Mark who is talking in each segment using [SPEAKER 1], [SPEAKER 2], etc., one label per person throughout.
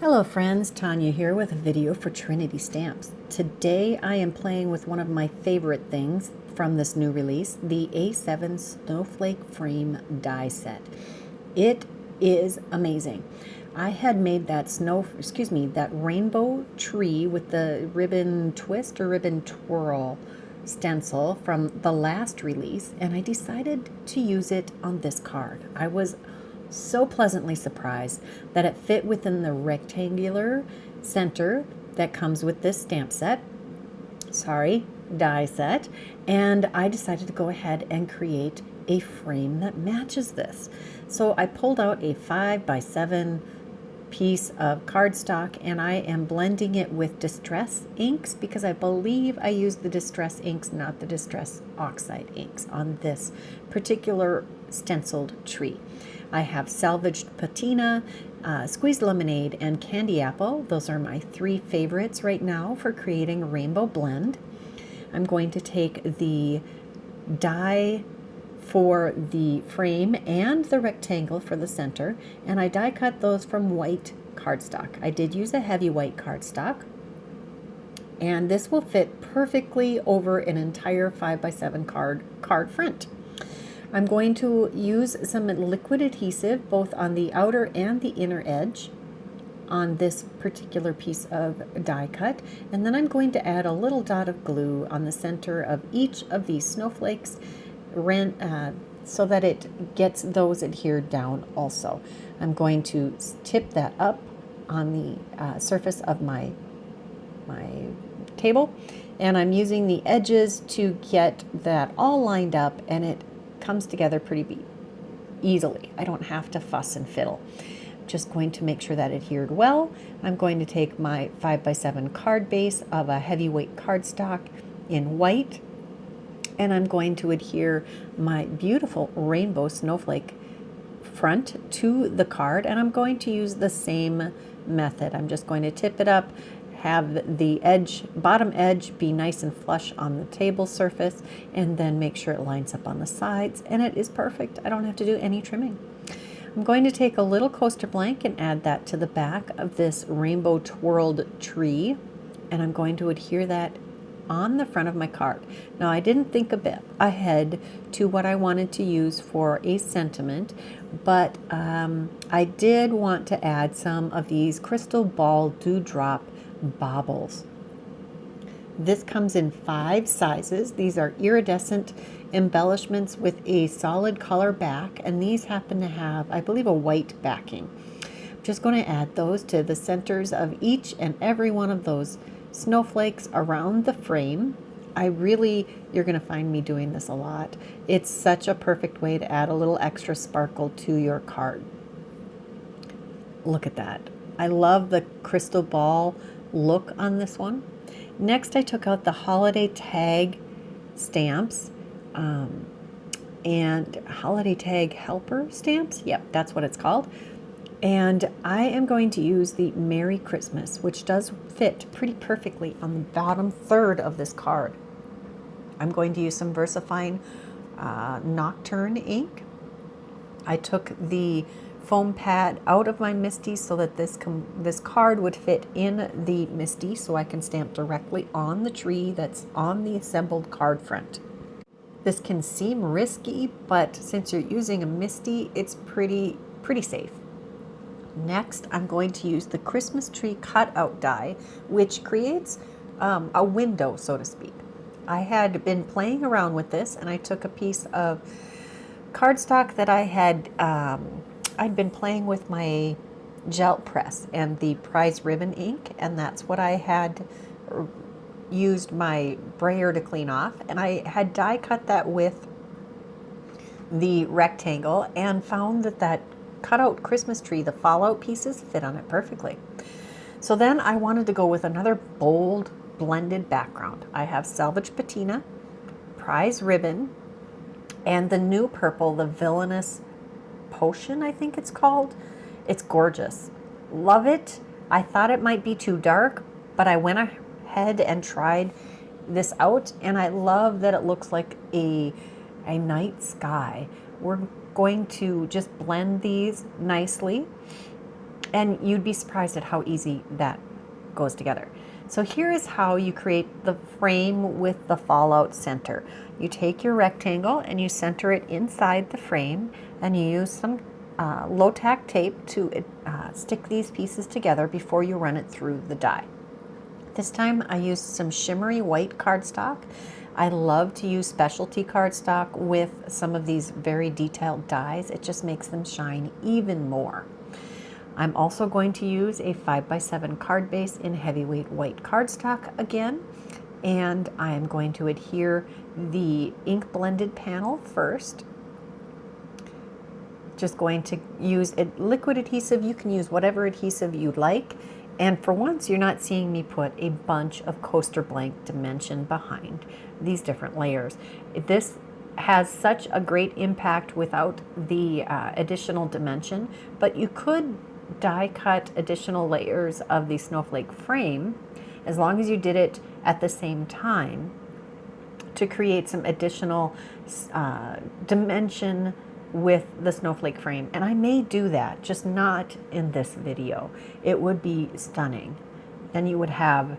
[SPEAKER 1] Hello friends, Tanya here with a video for Trinity Stamps. Today I am playing with one of my favorite things from this new release, the A7 Snowflake Frame die set. It is amazing. I had made that rainbow tree with the ribbon twist or ribbon twirl stencil from the last release, and I decided to use it on this card. I was so pleasantly surprised that it fit within the rectangular center that comes with this die set, and I decided to go ahead and create a frame that matches this. So I pulled out a 5x7 piece of cardstock and I am blending it with Distress inks because I believe I used the Distress inks, not the Distress Oxide inks, on this particular stenciled tree. I have salvaged patina, squeezed lemonade, and candy apple. Those are my three favorites right now for creating a rainbow blend. I'm going to take the die for the frame and the rectangle for the center, and I die cut those from white cardstock. I did use a heavy white cardstock, and this will fit perfectly over an entire 5x7 card front. I'm going to use some liquid adhesive both on the outer and the inner edge on this particular piece of die cut, and then I'm going to add a little dot of glue on the center of each of these snowflakes so that it gets those adhered down also. I'm going to tip that up on the surface of my table, and I'm using the edges to get that all lined up, and it comes together pretty easily. I don't have to fuss and fiddle. I'm just going to make sure that adhered well. I'm going to take my 5x7 card base of a heavyweight cardstock in white, and I'm going to adhere my beautiful rainbow snowflake front to the card, and I'm going to use the same method. I'm just going to tip it up, have the bottom edge be nice and flush on the table surface, and then make sure it lines up on the sides, and it is perfect. I don't have to do any trimming. I'm going to take a little coaster blank and add that to the back of this rainbow twirled tree, and I'm going to adhere that on the front of my card. Now, I didn't think a bit ahead to what I wanted to use for a sentiment, but I did want to add some of these crystal ball Dewdrop Baubles. This comes in 5 sizes. These are iridescent embellishments with a solid color back, and these happen to have, I believe, a white backing. I'm just going to add those to the centers of each and every one of those snowflakes around the frame. You're going to find me doing this a lot. It's such a perfect way to add a little extra sparkle to your card. Look at that. I love the crystal ball look on this one. Next, I took out the holiday tag stamps and holiday tag helper stamps. Yep, that's what it's called. And I am going to use the Merry Christmas, which does fit pretty perfectly on the bottom third of this card. I'm going to use some VersaFine Nocturne ink. I took the foam pad out of my MISTI so that this card would fit in the MISTI, so I can stamp directly on the tree that's on the assembled card front. This can seem risky, but since you're using a MISTI, it's pretty safe. Next, I'm going to use the Christmas tree cutout die, which creates a window, so to speak. I had been playing around with this, and I took a piece of cardstock that I'd been playing with my gel press and the prize ribbon ink, and that's what I had used my brayer to clean off, and I had die cut that with the rectangle and found that cutout Christmas tree, the fallout pieces, fit on it perfectly. So then I wanted to go with another bold blended background. I have salvage patina, prize ribbon, and the new purple, the Villainous Potion, I think it's called. It's gorgeous. Love it. I thought it might be too dark, but I went ahead and tried this out, and I love that it looks like a night sky. We're going to just blend these nicely And you'd be surprised at how easy that goes together. So here is how you create the frame with the fallout center. You take your rectangle and you center it inside the frame, and you use some low-tack tape to stick these pieces together before you run it through the die. This time I used some shimmery white cardstock. I love to use specialty cardstock with some of these very detailed dies. It just makes them shine even more. I'm also going to use a 5x7 card base in heavyweight white cardstock again, and I am going to adhere the ink blended panel first. Just going to use a liquid adhesive. You can use whatever adhesive you like, and for once you're not seeing me put a bunch of coaster blank dimension behind these different layers. This has such a great impact without the additional dimension, but you could die cut additional layers of the snowflake frame as long as you did it at the same time to create some additional dimension with the snowflake frame. And I may do that, just not in this video. It would be stunning. Then you would have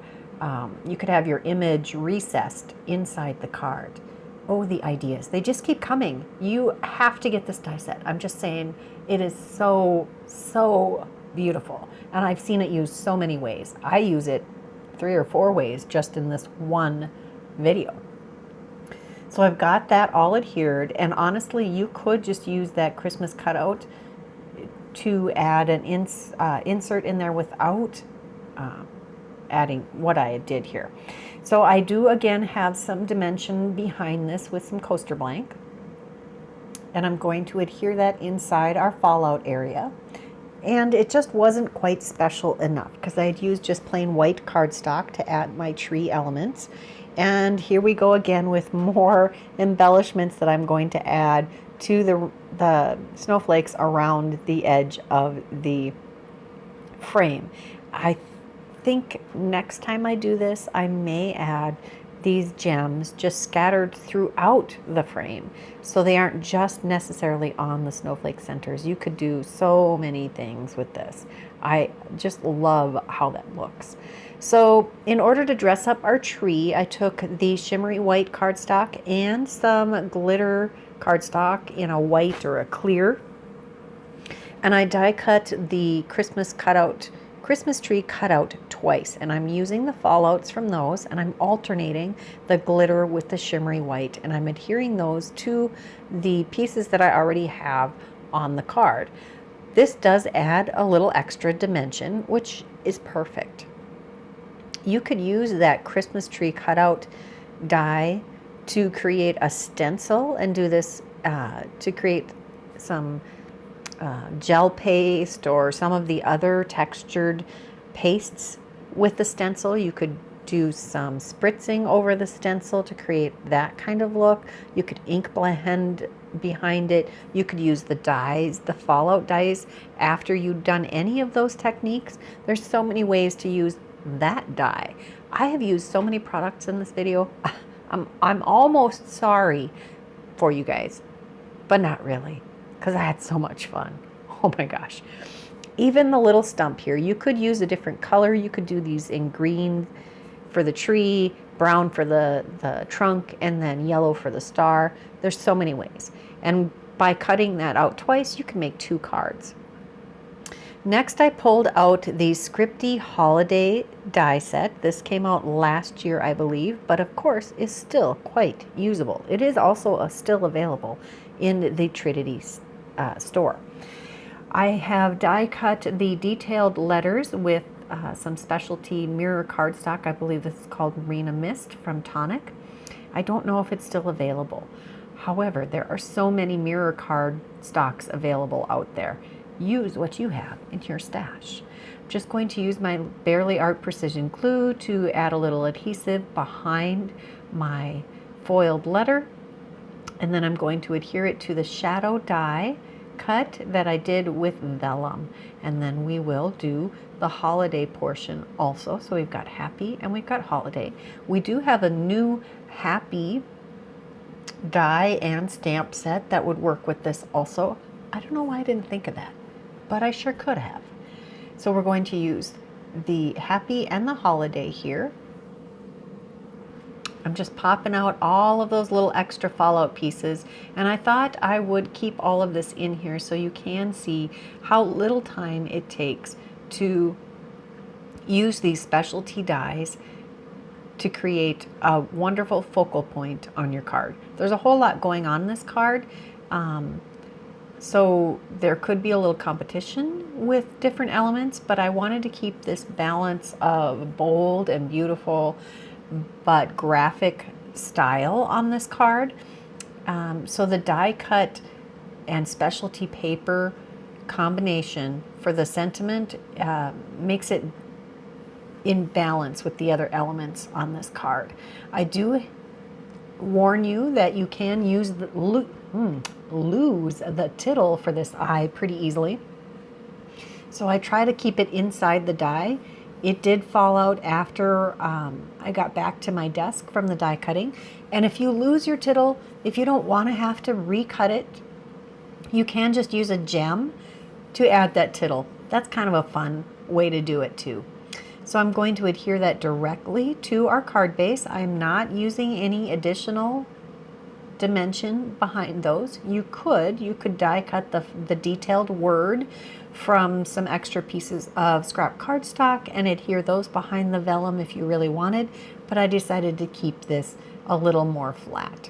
[SPEAKER 1] you could have your image recessed inside the card. Oh, the ideas, they just keep coming. You have to get this die set. I'm just saying, it is so beautiful, and I've seen it used so many ways. I use it 3 or 4 ways just in this one video. So I've got that all adhered, and honestly you could just use that Christmas cutout to add an insert in there without adding what I did here. So I do again have some dimension behind this with some coaster blank, and I'm going to adhere that inside our fallout area. And it just wasn't quite special enough because I had used just plain white cardstock to add my tree elements. And here we go again with more embellishments that I'm going to add to the snowflakes around the edge of the frame. I think next time I do this, I may add these gems just scattered throughout the frame, so they aren't just necessarily on the snowflake centers. You could do so many things with this. I just love how that looks. So in order to dress up our tree, I took the shimmery white cardstock and some glitter cardstock in a white or a clear, and I die cut the Christmas tree cutout twice, and I'm using the fallouts from those, and I'm alternating the glitter with the shimmery white, and I'm adhering those to the pieces that I already have on the card. This does add a little extra dimension, which is perfect. You could use that Christmas tree cutout die to create a stencil and do this to create some gel paste or some of the other textured pastes with the stencil. You could do some spritzing over the stencil to create that kind of look. You could ink blend behind it. You could use the dies, the fallout dies, after you've done any of those techniques. There's so many ways to use that die. I have used so many products in this video. I'm almost sorry for you guys, but not really, because I had so much fun. Oh my gosh. Even the little stump here, you could use a different color. You could do these in green for the tree, brown for the trunk, and then yellow for the star. There's so many ways. And by cutting that out twice, you can make 2 cards. Next, I pulled out the Scripty holiday die set. This came out last year, I believe, but of course is still quite usable. It is also still available in the Trinity store. I have die cut the detailed letters with some specialty mirror cardstock. I believe this is called Marina Mist from Tonic. I don't know if it's still available. However, there are so many mirror card stocks available out there. Use what you have in your stash. I'm just going to use my Barely Art Precision Glue to add a little adhesive behind my foiled letter, and then I'm going to adhere it to the shadow die cut that I did with vellum, and then we will do the holiday portion also. So we've got happy and we've got holiday. We do have a new happy die and stamp set that would work with this also. I don't know why I didn't think of that, but I sure could have. So we're going to use the happy and the holiday here. I'm just popping out all of those little extra fallout pieces, and I thought I would keep all of this in here so you can see how little time it takes to use these specialty dies to create a wonderful focal point on your card. There's a whole lot going on in this card, so there could be a little competition with different elements, but I wanted to keep this balance of bold and beautiful but graphic style on this card. So the die cut and specialty paper combination for the sentiment makes it in balance with the other elements on this card. I do warn you that you can use lose the tittle for this eye pretty easily. So I try to keep it inside the die. It did fall out after I got back to my desk from the die cutting. And if you lose your tittle, if you don't want to have to recut it, you can just use a gem to add that tittle. That's kind of a fun way to do it too. So I'm going to adhere that directly to our card base. I'm not using any additional dimension behind those. You could die cut the detailed word from some extra pieces of scrap cardstock and adhere those behind the vellum if you really wanted, but I decided to keep this a little more flat.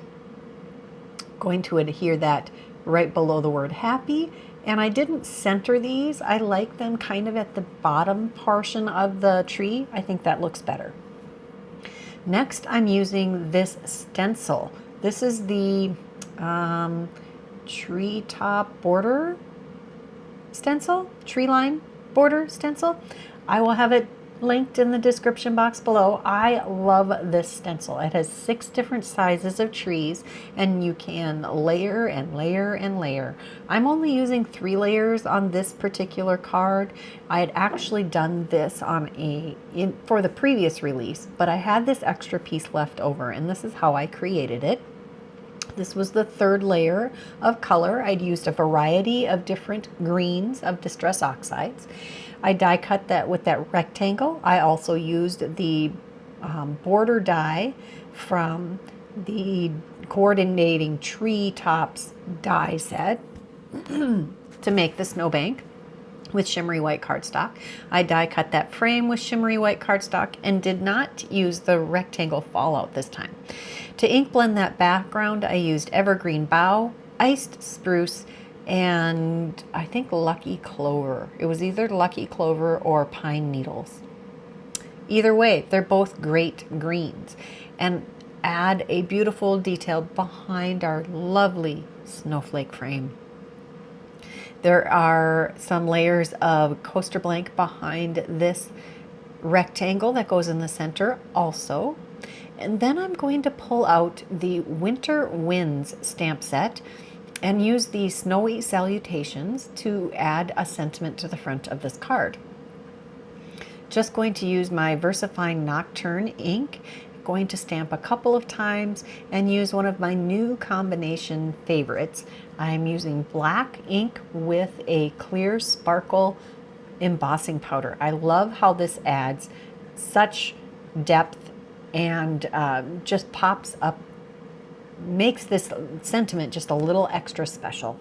[SPEAKER 1] Going to adhere that right below the word happy, and I didn't center these. I like them kind of at the bottom portion of the tree. I think that looks better. Next, I'm using this stencil. This is the treetop border stencil, tree line border stencil. I will have it linked in the description box below. I love this stencil. It has 6 different sizes of trees, and you can layer and layer and layer. I'm only using 3 layers on this particular card. I had actually done this on for the previous release, but I had this extra piece left over, and this is how I created it. This was the 3rd layer of color. I'd used a variety of different greens of Distress Oxides. I die cut that with that rectangle. I also used the border die from the Coordinating Tree Tops die set to make the snowbank with shimmery white cardstock. I die cut that frame with shimmery white cardstock and did not use the rectangle fallout this time. To ink blend that background, I used evergreen bough, iced spruce, and I think lucky clover. It was either lucky clover or pine needles. Either way, they're both great greens and add a beautiful detail behind our lovely snowflake frame. There are some layers of coaster blank behind this rectangle that goes in the center also. And then I'm going to pull out the Winter Winds stamp set and use the Snowy Salutations to add a sentiment to the front of this card. Just going to use my VersaFine Nocturne ink, going to stamp a couple of times and use one of my new combination favorites. I'm using black ink with a clear sparkle embossing powder. I love how this adds such depth and just pops up, makes this sentiment just a little extra special.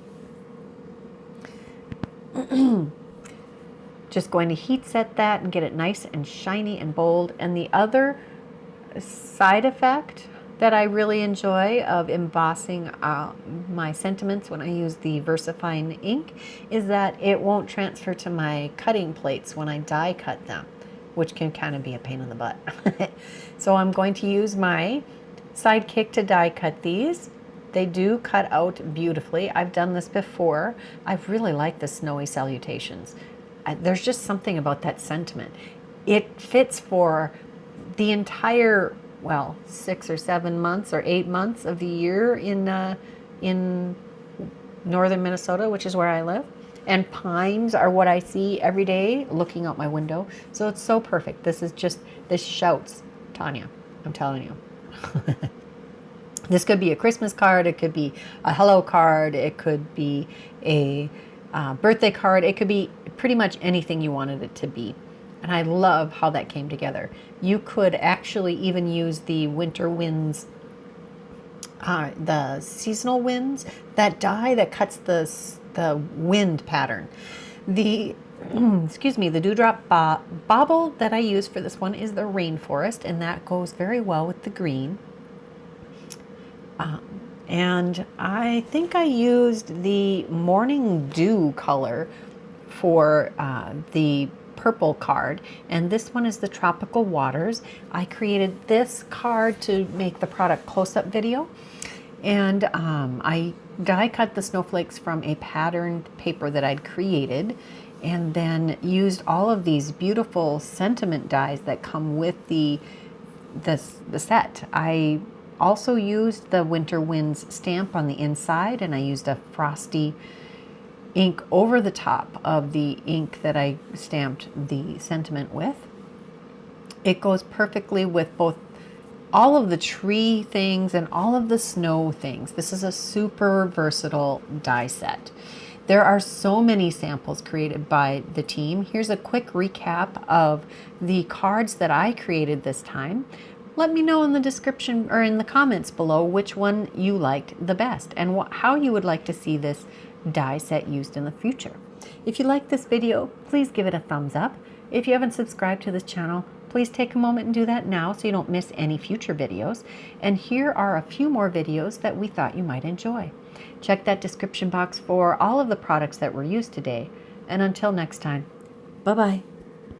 [SPEAKER 1] Just going to heat set that and get it nice and shiny and bold. And the other side effect that I really enjoy of embossing my sentiments when I use the VersaFine ink is that it won't transfer to my cutting plates when I die cut them, which can kind of be a pain in the butt. So I'm going to use my Sidekick to die cut these. They do cut out beautifully. I've done this before. I really like the Snowy Salutations. There's just something about that sentiment. It fits for the entire, well, 6 or 7 months or 8 months of the year in northern Minnesota, which is where I live. And pines are what I see every day looking out my window. So it's so perfect. This shouts, Tanya, I'm telling you. This could be a Christmas card. It could be a hello card. It could be a birthday card. It could be pretty much anything you wanted it to be. And I love how that came together. You could actually even use the winter winds, the seasonal winds, that die that cuts the wind pattern. The excuse me, the Dewdrop bauble that I use for this one is the Rainforest, and that goes very well with the green. And I think I used the Morning Dew color for the purple card, and this one is the Tropical Waters. I created this card to make the product close-up video, and I die cut the snowflakes from a patterned paper that I'd created, and then used all of these beautiful sentiment dies that come with the set. I also used the Winter Winds stamp on the inside, and I used a frosty ink over the top of the ink that I stamped the sentiment with. It goes perfectly with both all of the tree things and all of the snow things. This is a super versatile die set. There are so many samples created by the team. Here's a quick recap of the cards that I created this time. Let me know in the description or in the comments below which one you liked the best and how you would like to see this die set used in the future. If you like this video, please give it a thumbs up. If you haven't subscribed to this channel, please take a moment and do that now so you don't miss any future videos. And here are a few more videos that we thought you might enjoy. Check that description box for all of the products that were used today. And until next time, bye-bye.